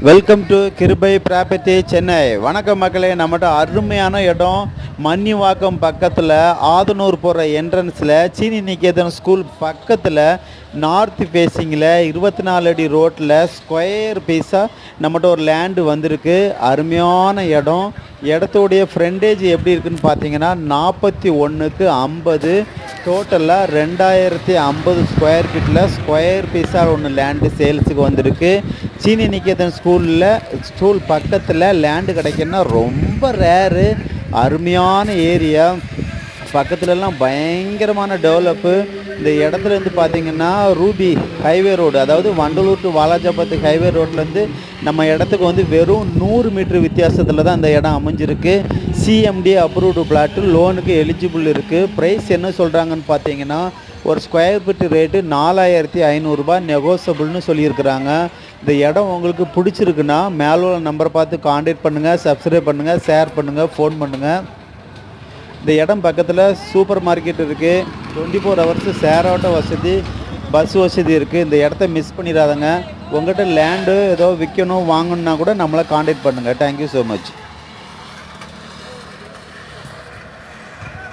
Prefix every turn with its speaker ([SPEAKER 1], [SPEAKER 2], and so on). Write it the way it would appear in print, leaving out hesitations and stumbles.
[SPEAKER 1] Welcome to கிருபை property Chennai. வணக்கம் மக்களே. நம்மகிட்ட அருமையான இடம் மன்னிவாக்கம் பக்கத்தில் ஆதனூர் போகிற என்ட்ரன்ஸில் சீனி நிகேதன் ஸ்கூல் பக்கத்தில் நார்த் ஃபேஸிங்கில் 24 அடி ரோட்டில் ஸ்கொயர் பீஸாக நம்மகிட்ட ஒரு லேண்டு வந்திருக்கு. அருமையான இடம். இடத்தோடைய ஃப்ரண்டேஜ் எப்படி இருக்குதுன்னு பார்த்தீங்கன்னா 41க்கு 50, டோட்டலாக 2050 ஸ்கொயர் ஃபீட்டில் ஸ்கொயர் பீஸாக ஒன்று லேண்டு சேல்ஸுக்கு வந்திருக்கு. சீனி நிகேதன் ஸ்கூல் பக்கத்தில் லேண்டு கிடைக்குன்னா ரொம்ப ரேரு. அருமையான ஏரியா. பக்கத்துலலாம் பயங்கரமான டெவலப்பு. இந்த இடத்துலேருந்து பார்த்திங்கன்னா ரூபி ஹைவே ரோடு, அதாவது வண்டலூர் டு வாலாஜாபாத் ஹைவே ரோட்லேருந்து நம்ம இடத்துக்கு வந்து வெறும் 100 மீட்டர் வித்தியாசத்தில் தான் அந்த இடம் அமைஞ்சிருக்கு. சிஎம்டி அப்ரூவ்டு பிளாட்டு, லோனுக்கு எலிஜிபிள் இருக்குது. ப்ரைஸ் என்ன சொல்கிறாங்கன்னு பார்த்தீங்கன்னா ஒரு ஸ்கொயர் ஃபீட் ரேட்டு 4500 ரூபாய், நெகோசபிள்னு சொல்லியிருக்கிறாங்க. இந்த இடம் உங்களுக்கு பிடிச்சிருக்குன்னா மேலே உள்ள நம்பரை பார்த்து காண்டாக்ட் பண்ணுங்கள், சப்ஸ்கிரைப் பண்ணுங்கள், ஷேர் பண்ணுங்கள், ஃபோன் பண்ணுங்கள். இந்த இடம் பக்கத்தில் சூப்பர் மார்க்கெட் இருக்குது. 24 ஹவர்ஸு ஷேர் ஆட்டோ வசதி, பஸ் வசதி இருக்குது. இந்த இடத்த மிஸ் பண்ணிடாதங்க. உங்கள்கிட்ட லேண்டு ஏதோ விற்கணும் வாங்கணுன்னா கூட நம்மளை காண்டாக்ட் பண்ணுங்கள். Thank you so much.